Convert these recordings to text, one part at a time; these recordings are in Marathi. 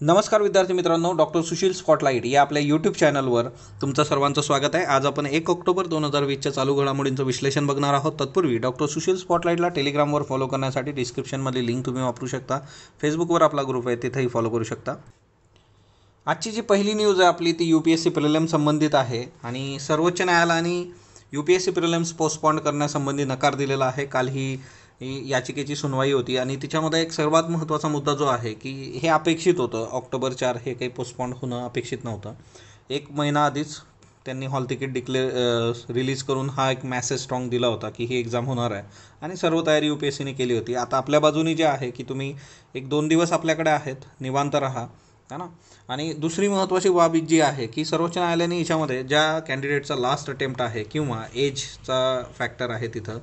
नमस्कार विद्यार्थी मित्रांनो, डॉक्टर सुशील स्पॉटलाईट या आपल्या यूट्यूब चॅनलवर तुमचं सर्वांचं स्वागत आहे। आज आपण 1 ऑक्टोबर 2020च्या चालू घडामोडींचं विश्लेषण बघणार आहोत। तत्पूर्वी डॉक्टर सुशील स्पॉटलाईटला टेलिग्रामवर फॉलो करण्यासाठी डिस्क्रिप्शनमधली लिंक तुम्ही वापरू शकता। फेसबुकवर आपला ग्रुप आहे, तिथेही फॉलो करू शकता। आजची जी पहिली न्यूज आहे आपली ती UPSC प्रिलिम संबंधित आहे आणि सर्वोच्च न्यायालयाने UPSC प्रिलिम्स पोस्टपोन करण्यासंबंधी नकार दिलेला आहे। काल ही याचिकेची सुनवाई होती आणि तिच्यामध्ये एक सर्वात महत्त्वाचा मुद्दा जो आहे की हे अपेक्षित होतं, ऑक्टोबर 4 हे काही पोस्टपोन होणं अपेक्षित नव्हतं। एक महिना आधीच त्यांनी हॉल तिकीट रिलीज करून हा एक मॅसेज स्ट्रॉंग दिला होता की ही एक्झाम होणार आहे आणि सर्व तयारी UPSCने केली होती। आता आपल्या बाजूनी जे आहे की तुम्ही 1-2 दिवस आपल्याकडे आहेत, निवांत राहा, है ना। आणि दुसरी महत्त्वाची बाब जी आहे की सर्वोच्च न्यायालयाने याच्यामध्ये ज्या कॅन्डिडेटचा लास्ट अटेम्प्ट आहे किंवा एजचा फॅक्टर आहे तिथं,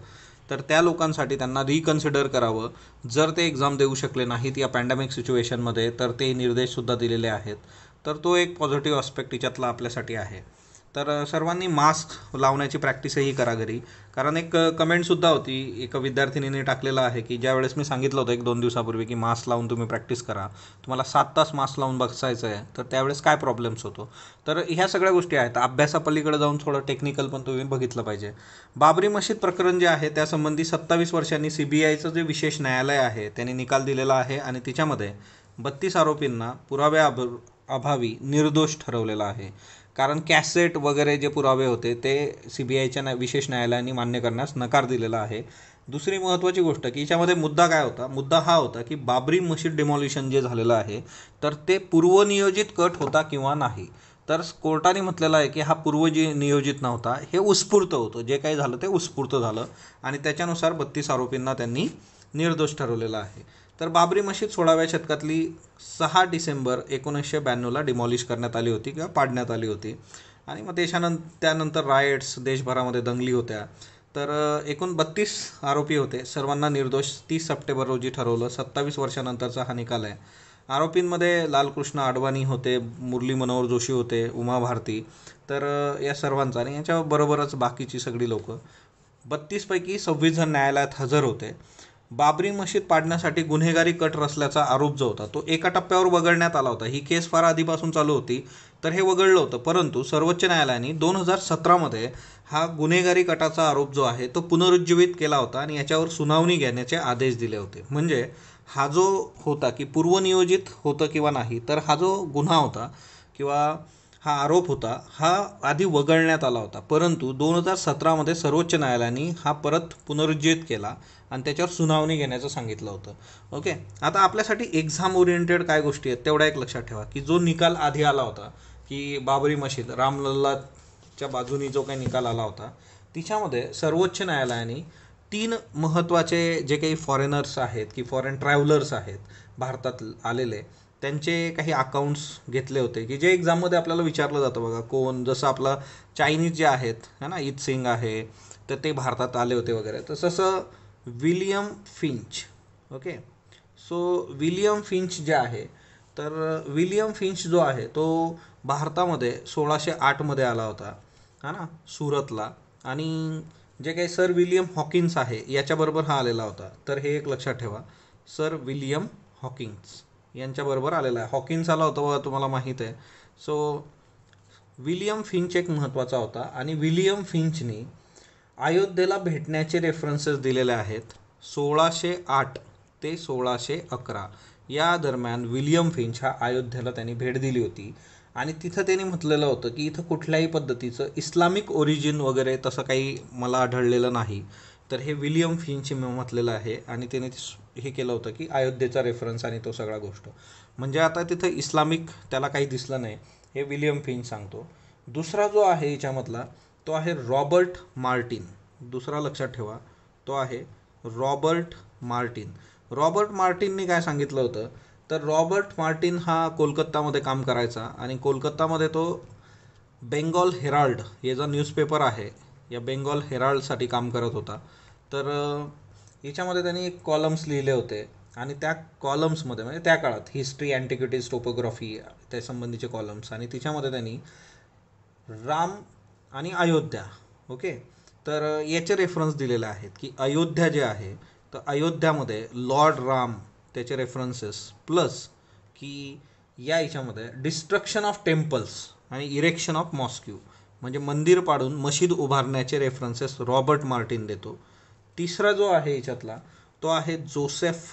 तर त्या लोकांसाठी त्यांना रिकन्सिडर करावं जर ते एक्झाम देऊ शकले नाहीत या पॅन्डेमिक सिच्युएशनमध्ये, तर ते निर्देशसुद्धा दिलेले आहेत। तर तो एक पॉझिटिव्ह आस्पेक्ट याच्यातला आपल्यासाठी आहे। तर सर्वांनी मास्क लावण्याची प्रॅक्टिसही करा घरी, कारण एक कमेंटसुद्धा होती, एका विद्यार्थिनीने टाकलेलं आहे की ज्यावेळेस मी सांगितलं होतं 1-2 दिवसापूर्वी की मास्क लावून तुम्ही प्रॅक्टिस करा, तुम्हाला 7 तास मास्क लावून बसायचं आहे, तर त्यावेळेस काय प्रॉब्लेम्स होतो। तर ह्या सगळ्या गोष्टी आहेत, अभ्यासापलीकडे जाऊन थोडं टेक्निकल पण तुम्ही बघितलं पाहिजे। बाबरी मशीद प्रकरण जे आहे त्यासंबंधी 27 वर्षांनी CBIचं जे विशेष न्यायालय आहे त्यांनी निकाल दिलेला आहे आणि तिच्यामध्ये 32 आरोपींना पुराव्याअभावी निर्दोष ठरवलेला आहे। कारण कॅसेट वगैरे जे पुरावे होते ते CBIच्या विशेष न्यायालयाने मान्य करण्यास नकार दिलेला आहे। दुसरी महत्त्वाची गोष्ट की याच्यामध्ये मुद्दा काय होता, मुद्दा हा होता की बाबरी मशीद डिमॉलिशन जे झालेलं आहे तर ते पूर्वनियोजित कट होता किंवा नाही। तर कोर्टाने म्हटलेलं आहे की हा नियोजित नव्हता, हे उत्स्फूर्त होतं, जे काही झालं ते उत्स्फूर्त झालं आणि त्याच्यानुसार 32 आरोपींना त्यांनी निर्दोष ठरवलेलं आहे। तर बाबरी मशीद 16व्या शतकातली 6 डिसेंबर 1992ला डिमॉलिश करण्यात आली होती किंवा पाडण्यात आली होती आणि मग त्यानंतर रायट्स देशभरामध्ये दंगली होत्या। तर एकूण 32 आरोपी होते, सर्वांना निर्दोष 30 सप्टेंबर रोजी ठरवलं। 27 वर्षानंतरचा हा निकाल आहे। आरोपींमध्ये लालकृष्ण अडवाणी होते, मुरली मनोहर जोशी होते, उमा भारती, तर या सर्वांचा आणि याच्याबरोबरच बाकीची सगळी लोक 32 पैकी 26 जण न्यायालयात हजर होते। बाबरी मशीद पाडण्यासाठी गुन्हेगारी कट रचल्याचा आरोप जो होता तो एका टप्प्यावर वगळण्यात आला होता। ही केस फार आधीपासून चालू होती, तर हे वगळलं होतं, परंतु सर्वोच्च न्यायालयाने 2017मध्ये हा गुन्हेगारी कटाचा आरोप जो आहे तो पुनरुज्जीवित केला होता आणि याच्यावर सुनावणी घेण्याचे आदेश दिले होते। म्हणजे हा जो होता की पूर्वनियोजित होतं किंवा नाही, तर हा जो गुन्हा होता किंवा हा आरोप होता हा आधी वगळण्यात आला होता, परंतु 2017मध्ये सर्वोच्च न्यायालयाने हा परत पुनरुज्जीवित केला आणि त्याच्यावर सुनावणी घेण्याचं सांगितलं होतं। ओके, आता आपल्यासाठी एक्झाम ओरिएंटेड काय गोष्टी आहेत तेवढा एक लक्षात ठेवा की जो निकाल आधी आला होता की बाबरी मशीद रामलल्लाच्या बाजूनी जो काही निकाल आला होता तिच्यामध्ये सर्वोच्च न्यायालयाने 3 महत्त्वाचे जे काही फॉरेनर्स आहेत की फॉरेन ट्रॅव्हलर्स आहेत भारतात आलेले, त्यांचे काही अकाउंट्स घेतले होते की जे एक्झाममध्ये आपल्याला विचारलं जातं बघा, कोण, जसं आपलं चायनीज जे आहेत है ना, ईद सिंग आहे, तर ते भारतात आले होते वगैरे। तर तसं William Finch, okay, so William Finch जे आहे, तर विलियम फिंच जो आहे तो भारतामध्ये 1608मध्ये आला होता, हा ना, सुरतला। आणि जे काही सर विलियम हॉकिन्स आहे याच्याबरोबर हा आलेला होता, तर हे एक लक्षात ठेवा, सर विलियम हॉकिन्स यांच्याबरोबर आलेला आहे। हॉकिन्स आला होता बघा, तुम्हाला माहीत आहे। सो विलियम फिंच एक महत्त्वाचा होता आणि विलियम फिंचनी अयोध्येला भेटण्याचे रेफरन्सेस दिलेले आहेत 1608 ते 1611 या दरम्यान विलियम फिंच हा अयोध्येला त्यांनी भेट दिली होती आणि तिथं त्यांनी म्हटलेलं होतं की इथं कुठल्याही पद्धतीचं इस्लामिक ओरिजिन वगैरे तसं काही मला आढळलेलं नाही। तर हे विलियम फिंच म्हटलेलं आहे आणि त्याने हे केलं होतं की अयोध्येचा रेफरन्स आणि तो सगळा गोष्ट, म्हणजे आता तिथं इस्लामिक त्याला काही दिसलं नाही, हे विलियम फिंच सांगतो। दुसरा जो आहे याच्यामधला तो आहे रॉबर्ट मार्टिन, दुसरा लक्षात ठेवा, तो आहे रॉबर्ट मार्टिन। रॉबर्ट मार्टिनने काय सांगितलं होतं, तर रॉबर्ट मार्टिन हा कोलकातामध्ये काम करायचा आणि कोलकातामध्ये तो बेंगॉल हेराल्ड हे जो न्यूजपेपर आहे या बेंगॉल हेराल्डसाठी काम करत होता। तर याच्यामध्ये त्यांनी एक कॉलम्स लिहिले होते आणि त्या कॉलम्समध्ये म्हणजे त्या काळात हिस्ट्री, अँटिक्विटीज, टोपोग्राफी त्या संबंधीचे कॉलम्स, आणि तिच्यामध्ये त्यांनी राम आणि अयोध्या, ओके, तर याचे रेफरन्स दिलेले आहेत की अयोध्या जे आहे तर अयोध्यामध्ये लॉर्ड राम त्याचे रेफरन्सेस, प्लस की या याच्यामध्ये डिस्ट्रक्शन ऑफ टेम्पल्स आणि इरेक्शन ऑफ मॉस्क्यू म्हणजे मंदिर पाडून मशीद उभारण्याचे रेफरन्सेस रॉबर्ट मार्टिन देतो. तिसरा जो आहे याच्यातला तो आहे जोसेफ.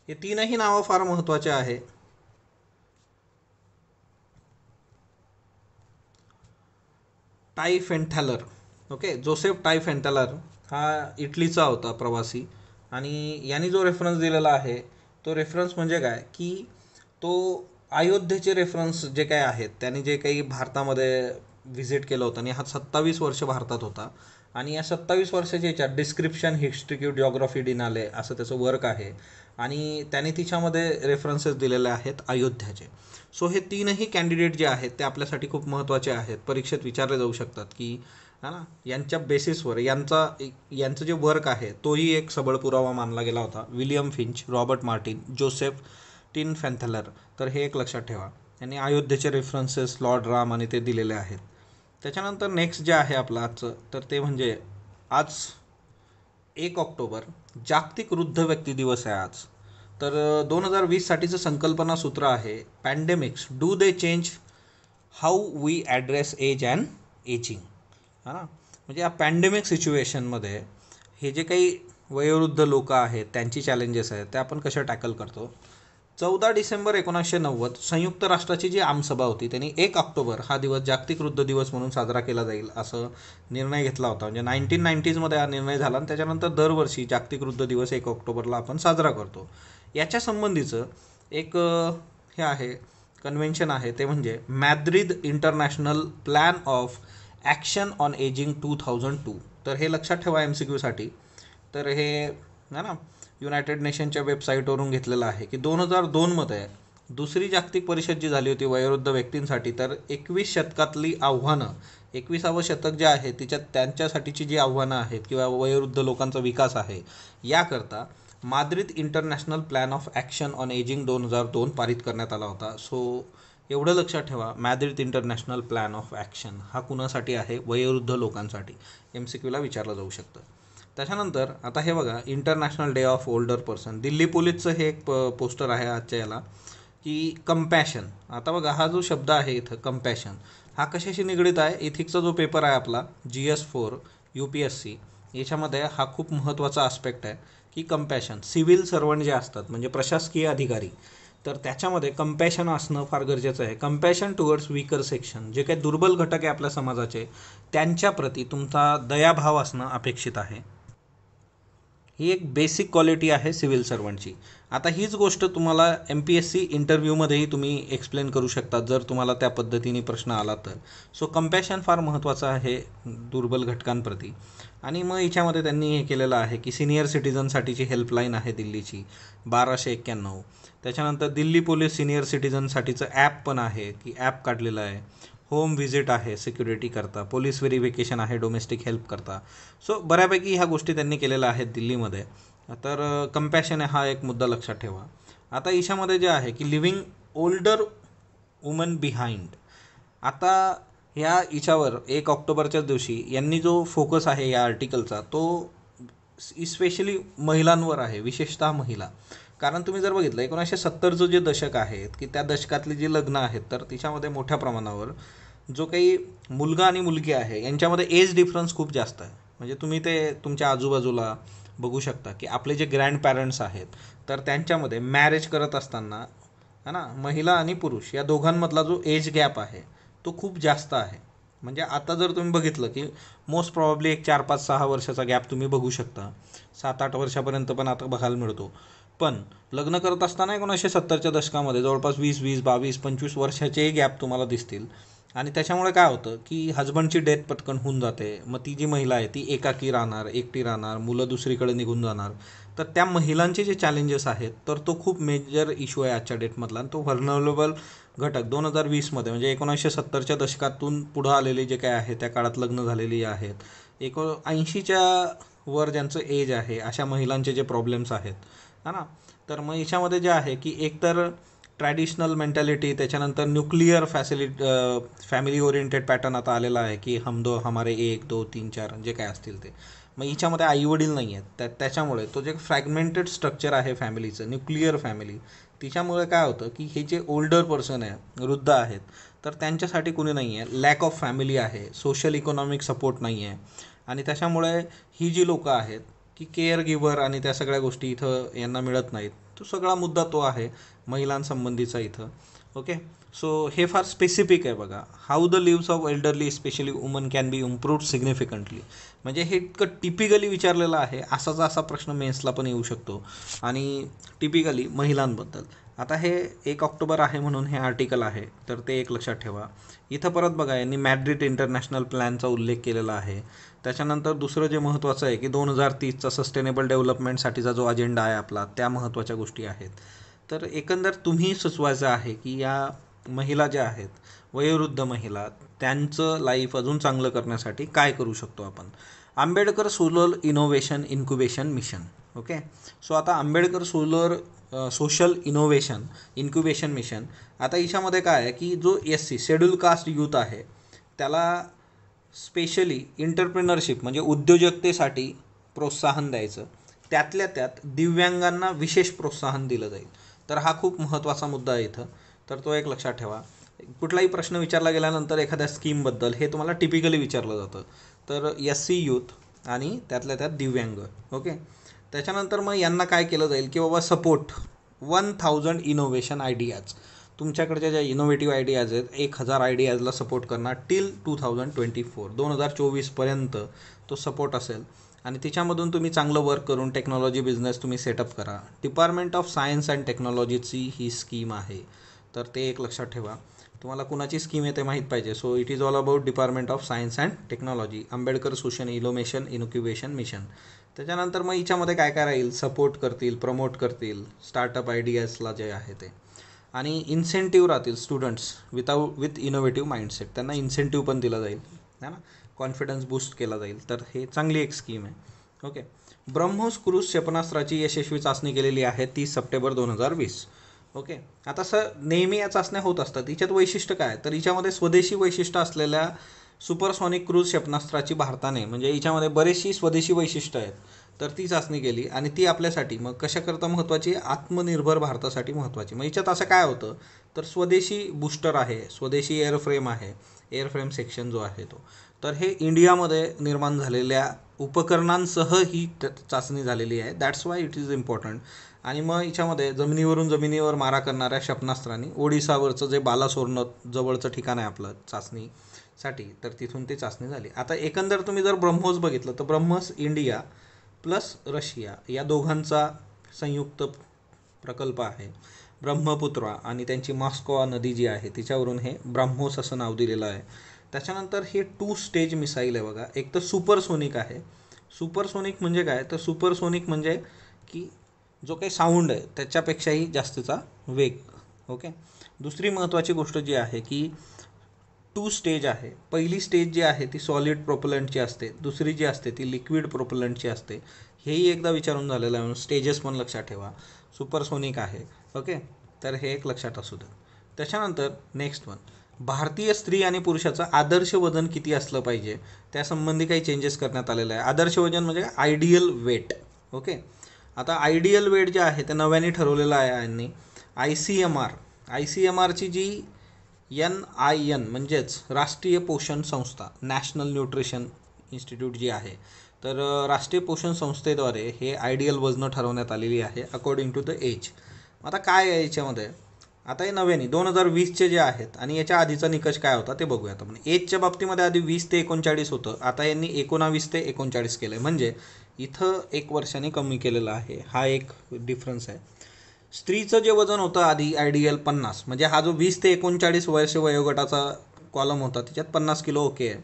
हे तीनही नावं फार महत्त्वाचे आहे. टायफेंटॅलर. ओके, जोसेफ टायफेंटॅलर हा इटलीचा होता प्रवासी आणि यांनी जो रेफरन्स दिलेला आहे तो रेफरन्स म्हणजे काय की तो अयोध्येचे रेफरन्स जे काही आहेत त्यांनी जे काही भारतामध्ये व्हिजिट केलं होतं आणि हा 27 वर्ष भारतात होता आणि या 27 वर्षाच्या याच्यात डिस्क्रिप्शन हिस्ट्री जिओग्राफी डिनाले असं त्याचं वर्क आहे आणि त्याने तिच्यामध्ये रेफरन्सेस दिलेले आहेत अयोध्याचे. सो हे तीनही कॅन्डिडेट जे आहेत ते आपल्यासाठी खूप महत्त्वाचे आहेत, परीक्षेत विचारले जाऊ शकतात की हा ना यांच्या बेसिसवर यांचं जे वर्क आहे तोही एक सबळ पुरावा मानला गेला होता. William Finch, Robert Martin, Joseph Tieffenthaler. तर हे एक लक्षात ठेवा. यांनी अयोध्येचे रेफरन्सेस लॉर्ड राम आणि ते दिलेले आहेत. त्याच्यानंतर नेक्स्ट जे आहे आपलं आजचं तर ते म्हणजे आज 1 ऑक्टोबर जागतिक वृद्ध व्यक्ती दिवस आहे आज. तर 2020साठीचं संकल्पनासूत्र आहे pandemics do they change how we address age and ageing. हा ना, म्हणजे या पॅन्डेमिक सिच्युएशनमध्ये हे जे काही वयोवृद्ध लोक आहेत त्यांची चॅलेंजेस आहेत ते आपण कशा टॅकल करतो. 14 डिसेंबर 1990 संयुक्त राष्ट्राची जी आमसभा होती त्यांनी 1 ऑक्टोबर हा दिवस जागतिक वृद्ध दिवस म्हणून साजरा केला जाईल असं निर्णय घेतला होता. म्हणजे 1990मध्ये हा निर्णय झाला आणि त्याच्यानंतर दरवर्षी जागतिक वृद्ध दिवस 1 ऑक्टोबरला आपण साजरा करतो. याच्या संबंधीचं एक हे आहे कन्व्हेन्शन आहे ते म्हणजे Madrid international plan of action on ageing 2002. तर हे लक्षात ठेवा MCQसाठी. तर हे ना युनायटेड नेशनच्या वेबसाईटवरून घेतलेलं आहे की 2002मध्ये दुसरी जागतिक परिषद जी झाली होती वयोवृद्ध व्यक्तींसाठी तर 21 शतकातली आव्हानं 21वं शतक जे आहे तिच्यात त्यांच्यासाठीची जी आव्हानं आहेत किंवा वयोवृद्ध लोकांचा विकास आहे याकरता Madrid international plan of action on ageing 2002 पारित करण्यात आला होता. सो एवढं लक्षात ठेवा Madrid international plan of action हा कुणासाठी आहे, वयोवृद्ध लोकांसाठी. MCQला विचारलं जाऊ शकतं. त्याच्यानंतर आता हे बघा international day of older person. Delhi पोलीसचं हे एक पोस्टर आहे आजच्या याला की कंपॅशन. आता बघा हा जो शब्द आहे इथं कंपॅशन हा कशाशी निगडीत आहे. इथिक्सचा जो पेपर आहे आपला GS4 UPSC याच्यामध्ये हा खूप महत्त्वाचा आस्पेक्ट आहे की कंपॅशन. सिव्हिल सर्वंट जे असतात म्हणजे प्रशासकीय अधिकारी तर त्याच्यामध्ये कंपॅशन असणं फार गरजेचं आहे. कंपॅशन टुवर्ड्स वीकर सेक्शन जे काही दुर्बल घटक आहे आपल्या समाजाचे त्यांच्याप्रती तुमचा दयाभाव असणं अपेक्षित आहे. ही एक बेसिक क्वालिटी आहे सिव्हिल सर्वंटची. आता हीच गोष्ट तुम्हाला MPSC इंटरव्ह्यूमध्येही तुम्ही एक्सप्लेन करू शकता जर तुम्हाला त्या पद्धतीने प्रश्न आला तर. सो कंपॅशन फार महत्त्वाचं आहे दुर्बल घटकांप्रती. आणि मग याच्यामध्ये त्यांनी हे केलेलं आहे की सिनियर सिटीजनसाठीची हेल्पलाईन आहे दिल्लीची 1291. त्याच्यानंतर दिल्ली पोलीस सिनियर सिटीजनसाठीचं ॲप पण आहे की ॲप काढलेलं आहे. होम व्हिजिट आहे सिक्युरिटी करता, पोलीस व्हेरिफिकेशन आहे डोमेस्टिक हेल्प करता. सो बऱ्यापैकी ह्या गोष्टी त्यांनी केलेल्या आहेत दिल्लीमध्ये. तर कंपॅशन हा एक मुद्दा लक्षात ठेवा. आता याच्यामध्ये जे आहे की लिव्हिंग ओल्डर वुमन बिहाइंड. आता ह्या याच्यावर 1 ऑक्टोबरच्याच दिवशी यांनी जो फोकस आहे या आर्टिकलचा तो स्पेशली महिलांवर आहे, विशेषतः महिला. कारण तुम्ही जर बघितलं 1970चं जे दशक आहे की त्या दशकातली जी लग्न आहेत तर तिच्यामध्ये मोठ्या प्रमाणावर जो काही मुलगा आणि मुलगी आहे यांच्यामध्ये एज डिफरन्स खूप जास्त आहे. म्हणजे तुम्ही ते तुमच्या आजूबाजूला बघू शकता की आपले जे ग्रँड पॅरेंट्स आहेत तर त्यांच्यामध्ये मॅरेज करत असताना है ना महिला आणि पुरुष या दोघांमधला जो एज गॅप आहे तो खूप जास्त आहे. म्हणजे आता जर तुम्ही बघितलं की मोस्ट प्रॉब्ली एक 4-5-6 वर्षाचा गॅप तुम्ही बघू शकता. 7-8 वर्षापर्यंत पण आता बघायला मिळतो. पण लग्न करत असताना 1970च्या दशकामध्ये जवळपास 20-20, 22, 25 वर्षाचेही गॅप तुम्हाला दिसतील. आणि त्याच्यामुळे काय होतं की हजबंडची डेथ पटकन होऊन जाते. मग ती जी महिला आहे ती एकाकी राहणार, एकटी राहणार, मुलं दुसरीकडे निघून जाणार. तर त्या महिलांचे जे चॅलेंजेस आहेत तर तो खूप मेजर इश्यू आहे आजच्या डेटमधला. आणि तो व्हर्नरेबल घटक 2020मध्ये म्हणजे 1970च्या दशकातून पुढं आलेले जे काय आहे त्या काळात लग्न झालेली आहेत 80च्या वर ज्यांचं एज आहे अशा महिलांचे जे प्रॉब्लेम्स आहेत है ना. तर मग याच्यामध्ये जे आहे की एकतर ट्रॅडिशनल मेंटॅलिटी, त्याच्यानंतर न्यूक्लिअर फॅमिली ओरिएंटेड पॅटर्न आता आलेला आहे की हम दो हमारे एक दो तीन चार जे काय असतील ते. मग हिच्यामध्ये आईवडील नाही आहेत, त्याच्यामुळे तो जे फ्रॅगमेंटेड स्ट्रक्चर आहे फॅमिलीचं, न्यूक्लिअर फॅमिली, तिच्यामुळे काय होतं की हे जे ओल्डर पर्सन आहे, वृद्ध आहेत, तर त्यांच्यासाठी कुणी नाही आहे, लॅक ऑफ फॅमिली आहे, सोशल इकॉनॉमिक सपोर्ट नाही आहे. आणि त्याच्यामुळे ही जी लोकं आहेत की केअर गिव्हर आणि त्या सगळ्या गोष्टी इथं यांना मिळत नाहीत. तो सगळा मुद्दा तो आहे महिलांसंबंधीचा इथं. ओके, सो हे फार स्पेसिफिक आहे बघा. How the leaves of elderly specially woman can be improved significantly. म्हणजे हे इतकं टिपिकली विचारलेलं आहे. असा प्रश्न मेन्सला पण येऊ शकतो आणि टिपिकली महिलांबद्दल. आता हे 1 ऑक्टोबर आहे म्हणून हे आर्टिकल आहे, तर ते एक लक्षात ठेवा. इथं परत बघा यांनी मॅड्रिड इंटरनॅशनल प्लॅनचा उल्लेख केलेला आहे. त्याच्यानंतर दुसरं जे महत्त्वाचं आहे की 2030चा सस्टेनेबल डेव्हलपमेंटसाठीचा जो अजेंडा आहे आपला, त्या महत्त्वाच्या गोष्टी आहेत. तर एकंदर तुम्ही सुचवायचं आहे की या महिला ज्या आहेत, वयोवृद्ध महिला, त्यांचं लाईफ अजून चांगलं करण्यासाठी काय करू शकतो आपण. Ambedkar solar innovation incubation mission. Okay, so आता Ambedkar social innovation incubation mission. आता याच्यामध्ये काय आहे की जो SC शेड्यूल कास्ट यूथ आहे त्याला स्पेशली एंटरप्रेनरशिप म्हणजे उद्योजकतेसाठी प्रोत्साहन द्यायचं. त्यातल्या त्यात दिव्यांगांना विशेष प्रोत्साहन दिलं जाईल. तर हा खूप महत्त्वाचा मुद्दा आहे इथं, तर तो एक लक्षात ठेवा. कुठलाही प्रश्न विचारला गेल्यानंतर एखाद्या स्कीमबद्दल हे तुम्हाला टिपिकली विचारलं जातं. तर SC यूथ आणि त्यातल्या त्यात दिव्यांग. ओके, त्याच्यानंतर मग यांना काय केलं जाईल की बाबा सपोर्ट 1000 इनोव्हेशन आयडियाज. तुमच्याकडच्या ज्या इनोव्हेटिव्ह आयडियाज आहेत 1000 आयडियाजला सपोर्ट करणार टिल 2024 तो सपोर्ट असेल. आणि तिच्यामधून तुम्ही चांगलं वर्क करून टेक्नॉलॉजी बिझनेस तुम्ही सेटअप करा. डिपार्टमेंट ऑफ सायन्स अँड टेक्नॉलॉजीची ही स्कीम आहे, तर ते एक लक्षात ठेवा. तुम्हाला कुणाची स्कीम आहे ते माहीत पाहिजे. So it is all about department of science and technology, Ambedkar social innovation incubation mission. त्याच्यानंतर मग हिच्यामध्ये काय काय राहील, सपोर्ट करतील, प्रमोट करतील स्टार्टअप आयडियाजला जे आहे ते. आणि इन्सेंटिव्ह राहतील स्टुडंट्स विथ इनोव्हेटिव्ह माइंडसेट, त्यांना इन्सेंटिव्ह पण दिला जाईल, है ना, कॉन्फिडन्स बूस्ट केला जाईल. तर हे चांगली एक स्कीम आहे. ओके, ब्रह्मोस क्रूज क्षेपणास्त्राची यशस्वी चाचणी केलेली आहे 30 सप्टेंबर 2020. ओके, आता नेहमी या चाचण्या होत असतात. हिच्यात वैशिष्ट्य काय, तर हिच्यामध्ये स्वदेशी वैशिष्ट्य असलेल्या सुपरसॉनिक क्रूज क्षेपणास्त्राची भारताने, म्हणजे हिच्यामध्ये बरेचशी स्वदेशी वैशिष्ट्य आहेत, तर ती चाचणी केली. आणि ती आपल्यासाठी मग कशाकरता महत्त्वाची, आत्मनिर्भर भारतासाठी महत्त्वाची. मग हिच्यात असं काय होतं, तर स्वदेशी बूस्टर आहे, स्वदेशी एअरफ्रेम आहे, एअरफ्रेम सेक्शन जो आहे तो. तर हे इंडियामध्ये निर्माण झालेल्या उपकरणांसह ही चाचणी झालेली आहे. That's why it is important. आणि मग हिच्यामध्ये जमिनीवर मारा करणाऱ्या क्षेपणास्त्रांनी ओडिसावरचं जे बालासोर जवळचं ठिकाण आहे आपलं चाचणीसाठी, तर तिथून ती चाचणी झाली. आता एकंदर तुम्ही जर ब्रह्मोस बघितलं तर ब्रह्मोस इंडिया प्लस रशिया या दोघांचा संयुक्त प्रकल्प आहे. ब्रह्मपुत्रा आणि त्यांची मॉस्को नदी जी आहे तिच्यावरून हे ब्रह्मोस असं नाव दिलेलं आहे. त्याच्यानंतर हे 2 स्टेज मिसाईल आहे बघा. एक तर सुपरसोनिक आहे. सुपरसोनिक म्हणजे काय, तर सुपरसोनिक म्हणजे की जो काही साऊंड आहे त्याच्यापेक्षाही जास्तीचा वेग. ओके, दुसरी महत्त्वाची गोष्ट जी आहे की 2 स्टेज आहे. पहिली स्टेज जी आहे ती सॉलिड प्रोपलंटची असते, दुसरी जी असते ती लिक्विड प्रोपलंटची असते. हेही एकदा विचारून झालेलं आहे, स्टेजेस पण लक्षात ठेवा. सुपरसोनिक आहे. ओके, तर हे एक लक्षात असू द्या. त्याच्यानंतर नेक्स्ट वन, भारतीय स्त्री आणि पुरुषाचं आदर्श वजन किती असलं पाहिजे त्यासंबंधी काही चेंजेस करण्यात आलेलं आहे. आदर्श वजन म्हणजे आयडियल वेट. ओके, आता आयडियल वेट जे आहे ते नव्याने ठरवलेलं आहे यांनी. ICMRची जी NIN म्हणजेच राष्ट्रीय पोषण संस्था, नॅशनल न्यूट्रिशन इन्स्टिट्यूट जी आहे, तर राष्ट्रीय पोषण संस्थेद्वारे हे आयडियल वजनं ठरवण्यात आलेली आहे अकॉर्डिंग टू द एज. आता काय आहे याच्यामध्ये, आता हे नव्याने 2020चे जे आहेत आणि याच्या आधीचा निकष काय होता ते बघूया. आपण एजच्या बाबतीमध्ये आधी 20 ते 39 होतं, आता यांनी 19 ते 39 केलं आहे, म्हणजे इथं 1 वर्षाने कमी केलेलं आहे. हा एक डिफरन्स आहे. स्त्रीचं जे वजन होतं आधी आयडियल 50, म्हणजे हा जो 20 ते 39 वर्ष वयोगटाचा कॉलम होता त्याच्यात 50 किलो ओके आहे.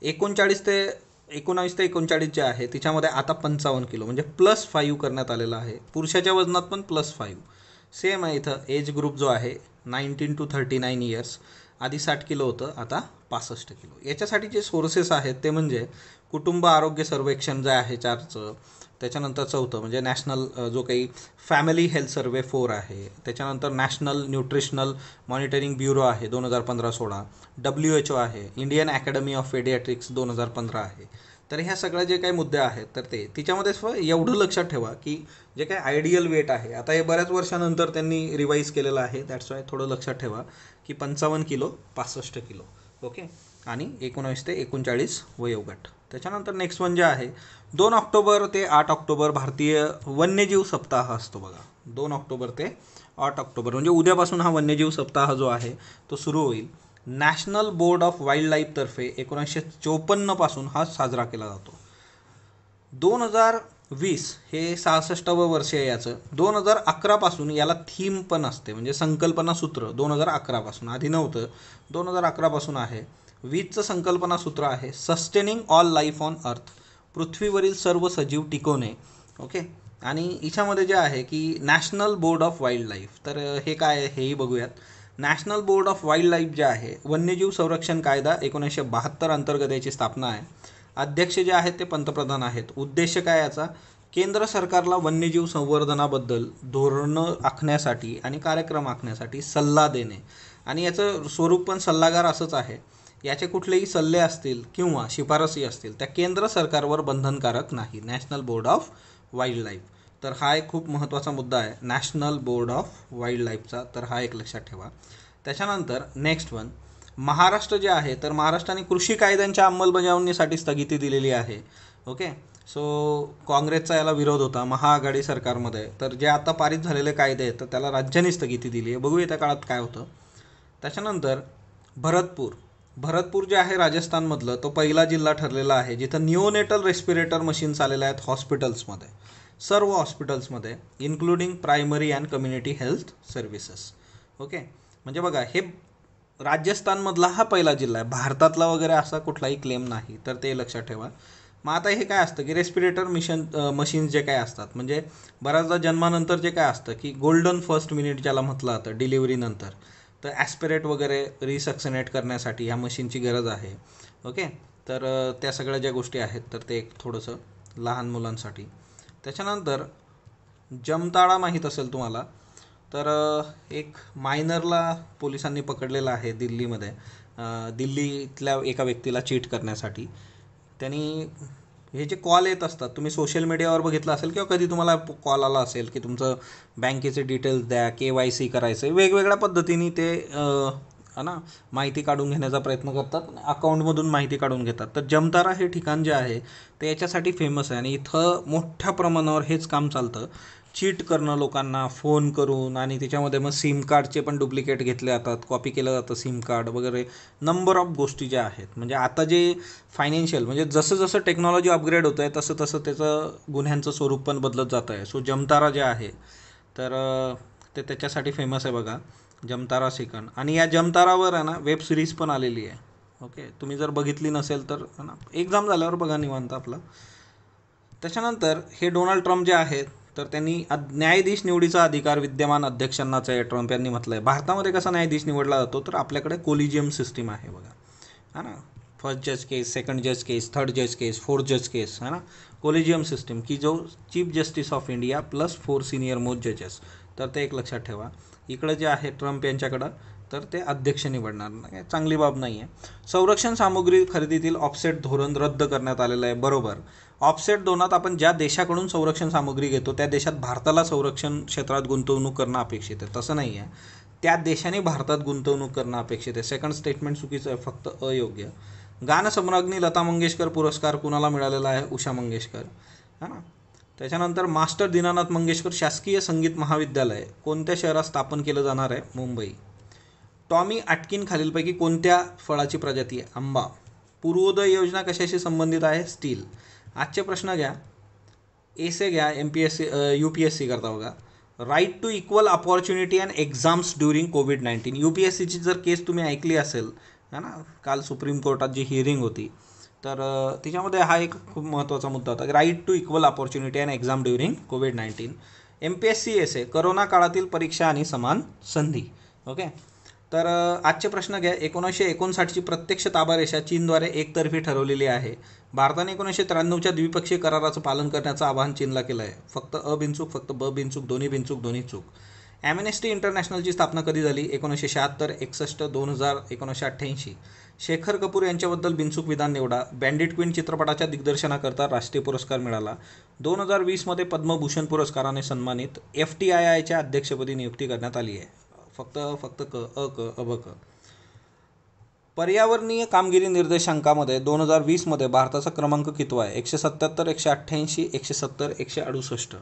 19 ते 39 जे आहे तिच्यामध्ये आता 55 किलो म्हणजे +5 करण्यात आलेलं आहे. पुरुषाच्या वजनात पण +5 सेम आहे. इथं एज ग्रुप जो आहे 19 to 39 इयर्स, आधी 60 किलो होतं, आता 65 किलो. याच्यासाठी जे सोर्सेस आहेत ते म्हणजे कुटुंब आरोग्य सर्वेक्षण जे आहे 4चं, त्याच्यानंतर चौथं म्हणजे नॅशनल जो काही फॅमिली हेल्थ सर्वे 4 आहे. त्याच्यानंतर नॅशनल न्यूट्रिशनल मॉनिटरिंग ब्युरो आहे 2015-16. WHO आहे, इंडियन अकॅडमी ऑफ पेडियाट्रिक्स 2015 आहे. तर ह्या सगळ्या जे काही मुद्दे आहेत तर ते तिच्यामध्ये एवढं लक्षात ठेवा की जे काही आयडियल वेट आहे, आता हे बऱ्याच वर्षानंतर त्यांनी रिवाईज केलेलं आहे, दॅट्स वाय थोडं लक्षात ठेवा की 55 किलो 65 किलो. ओके. आणि 19 ते 39 वयोगट. त्याच्यानंतर नेक्स्ट वन जे आहे 2 ऑक्टोबर ते 8 ऑक्टोबर भारतीय वन्यजीव सप्ताह असतो बघा. 2 ऑक्टोबर ते 8 ऑक्टोबर म्हणजे उद्यापासून हा वन्यजीव सप्ताह जो आहे तो सुरू होईल. नॅशनल बोर्ड ऑफ वाईल्ड लाईफतर्फे 1954 पासून हा साजरा केला जातो. 2020 हे 66वं वर्ष आहे याचं. 2011 पासून याला थीम पण असते, म्हणजे संकल्पना सूत्र 2011 पासून, आधी नव्हतं, 2011 पासून आहे. 20चं संकल्पना सूत्र आहे sustaining all life on earth, पृथ्वीवरील सर्व सजीव टिकवणे. ओके. आणि याच्यामध्ये जे आहे की national board of wild life, तर हे काय आहे हेही बघूयात. National board of wild life जे आहे वन्यजीव संरक्षण कायदा 1972 अंतर्गत याची स्थापना आहे. अध्यक्ष जे आहेत ते पंतप्रधान आहेत. उद्देश काय याचा, केंद्र सरकारला वन्यजीव संवर्धनाबद्दल धोरणं आखण्यासाठी आणि कार्यक्रम आखण्यासाठी सल्ला देणे. आणि याचं स्वरूप पण सल्लागार असंच आहे. याचे कुठलेही सल्ले असतील किंवा शिफारसी असतील त्या केंद्र सरकारवर बंधनकारक नाही. National board of wild life, तर हा एक खूप महत्त्वाचा मुद्दा आहे नॅशनल बोर्ड ऑफ वाईल्ड लाईफचा, तर हा एक लक्षात ठेवा. त्याच्यानंतर नेक्स्ट वन महाराष्ट्र जे आहे तर महाराष्ट्राने कृषी कायद्यांच्या अंमलबजावणीसाठी स्थगिती दिलेली आहे. ओके. सो काँग्रेसचा याला विरोध होता महाआघाडी सरकारमध्ये, तर जे आता पारित झालेले कायदे आहेत तर त्याला राज्याने स्थगिती दिली आहे. बघूया त्या काळात काय होतं. त्याच्यानंतर भरतपूर जे आहे राजस्थानमधलं तो पहिला जिल्हा ठरलेला आहे जिथं निओनेटल रेस्पिरेटर मशीन्स आलेल्या आहेत हॉस्पिटल्समध्ये, सर्व हॉस्पिटल्समध्ये, including primary and community health services. Okay. म्हणजे बघा हे राजस्थानमधला हा पहिला जिल्हा आहे, भारतातला वगैरे असा कुठलाही क्लेम नाही, तर ते लक्षात ठेवा. मग आता हे काय असतं की रेस्पिरेटर मशीन्स जे काय असतात, म्हणजे बऱ्याचदा जन्मानंतर जे काय असतं की गोल्डन फर्स्ट मिनिट ज्याला म्हटलं जातं डिलिव्हरीनंतर, तर ॲस्पिरेट वगैरे रिसक्शनेट करण्यासाठी ह्या मशीनची गरज आहे. ओके. तर त्या सगळ्या ज्या गोष्टी आहेत तर ते एक थोडंसं लहान मुलांसाठी. त्याच्यानंतर जमताळा माहीत असेल तुम्हाला, तर एक मायनरला पोलिसांनी पकडलेला आहे दिल्लीमध्ये. दिल्लीतल्या एका व्यक्तीला चीट करण्यासाठी. त्यांनी हे जे कॉल येत असतात, तुम्ही सोशल मीडियावर बघितलं असेल किंवा कधी तुम्हाला कॉल आला असेल की तुमचं बँकेचे डिटेल्स द्या, KYC करायचं, वेगवेगळ्या पद्धतीने ते माहिती काढून घेण्याचा प्रयत्न करतात, अकाउंटमधून माहिती काढून घेतात. तर जमतारा हे ठिकाण जे आहे ते याच्यासाठी फेमस आहे आणि इथं मोठ्या प्रमाणावर हेच काम चालतं, चीट करणं लोकांना फोन करून. आणि त्याच्यामध्ये मग सिम कार्डचे पण डुप्लिकेट घेतले जातात, कॉपी केलं जातं सिम कार्ड वगैरे, नंबर ऑफ गोष्टी ज्या आहेत. म्हणजे आता जे फायनान्शियल म्हणजे जसं जसं टेक्नॉलॉजी अपग्रेड होतं आहे तसं तसं त्याचं गुन्ह्यांचं स्वरूप पण बदलत जातं आहे. सो जमतारा जे आहे तर ते त्याच्यासाठी फेमस आहे बघा, जमतारा सेकंड. आणि या जमतारावर आहे ना वेब सिरीज पण आलेली आहे. ओके. तुम्ही जर बघितली नसेल तर एक्झाम झाल्यावर बघा निवांत आपलं. त्याच्यानंतर हे डोनाल्ड ट्रम्प जे आहेत तर त्यांनी न्यायाधीश निवडीचा अधिकार विद्यमान अध्यक्षांनाच आहे. ट्रम्प यांनी म्हटलं आहे. भारतामध्ये कसा न्यायाधीश निवडला जातो तर आपल्याकडे कोलिजियम सिस्टीम आहे बघा, है ना. फर्स्ट जज केस, सेकंड जज केस, थर्ड जज केस, फोर्थ जज केस, है ना. कोलिजियम सिस्टीम की जो chief justice of India plus 4 senior most जजेस, तर ते एक लक्षात ठेवा. इकडं जे आहे ट्रम्प यांच्याकडं तर ते अध्यक्ष निवडणार नाही, चांगली बाब नाही आहे. संरक्षण सामुग्री खरेदीतील ऑफसेट धोरण रद्द करण्यात आलेलं आहे. बरोबर. ऑफसेट धोरणात आपण ज्या देशाकडून संरक्षण सामुग्री घेतो त्या देशात भारताला संरक्षण क्षेत्रात गुंतवणूक करणं अपेक्षित आहे, तसं नाही आहे. त्या देशाने भारतात गुंतवणूक करणं अपेक्षित आहे. सेकंड स्टेटमेंट चुकीचं आहे, फक्त अयोग्य. गानसम्राज्ञी लता मंगेशकर पुरस्कार कुणाला मिळालेला आहे? उषा मंगेशकर, है ना. त्याच्यानंतर मास्टर दीनानाथ मंगेशकर शासकीय संगीत महाविद्यालय कोणत्या शहरात स्थापन केलं जाणार आहे? मुंबई. टॉमी अटकिन खालीलपैकी कोणत्या फळाची प्रजाती आहे? आंबा. पूर्वोदय योजना कशाशी संबंधित आहे? स्टील. आजचे प्रश्न घ्या, एसे घ्या, MPSC UPSC करता बघा. Right to equal opportunity and exams during कोविड-19. UPSCची जर केस तुम्ही ऐकली असेल, है ना, काल सुप्रीम कोर्टात जी हिअरिंग होती तर त्याच्यामध्ये हा एक खूप महत्त्वाचा मुद्दा होता, right to equal opportunity and exam during कोविड-19. MPSC एसे करोना काळातील परीक्षा आणि समान संधी. ओके. तर आजचे प्रश्न घ्या. 1959ची प्रत्यक्ष ताबारेषा चीनद्वारे एकतर्फी ठरवलेली आहे. भारताने 1993च्या द्विपक्षीय कराराचं पालन करण्याचं आवाहन चीनला केलं आहे. फक्त अ बिनचूक, फक्त ब बिनचूक, दोन्ही बिनचूक, दोन्ही चूक. ॲम्नेस्टी इंटरनॅशनलची स्थापना कधी झाली? 1976, 61, 2000, 1988. शेखर कपूर यांच्याबद्दल बिनचूक विधान निवडा. बँडिट क्वीन चित्रपटाच्या दिग्दर्शनाकरता राष्ट्रीय पुरस्कार मिळाला. 2020मध्ये पद्मभूषण पुरस्काराने सन्मानित. FTIIच्या अध्यक्षपदी नियुक्ती करण्यात आली आहे. फक्त क. पर्यावरणीय कामगिरी निर्देशांकामध्ये 2020मध्ये भारताचा क्रमांक कितवा आहे? 177, 188, 170, 168.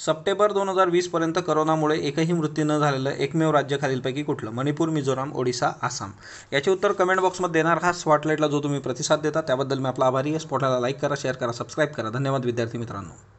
सप्टेंबर 2020पर्यंत करोनामुळे एकही मृत्यू न झालेलं एकमेव राज्य खालीलपैकी कुठलं? मणिपूर, मिझोराम, ओडिसा, आसाम. याचे उत्तर कमेंट बॉक्समध्ये देणार आहात. स्पॉटलाईटला जो तुम्ही प्रतिसाद देता त्याबद्दल मी आपला आभारी आहे. स्पॉटलाईटला लाईक करा, शेअर करा, सबस्क्राईब करा. धन्यवाद विद्यार्थी मित्रांनो.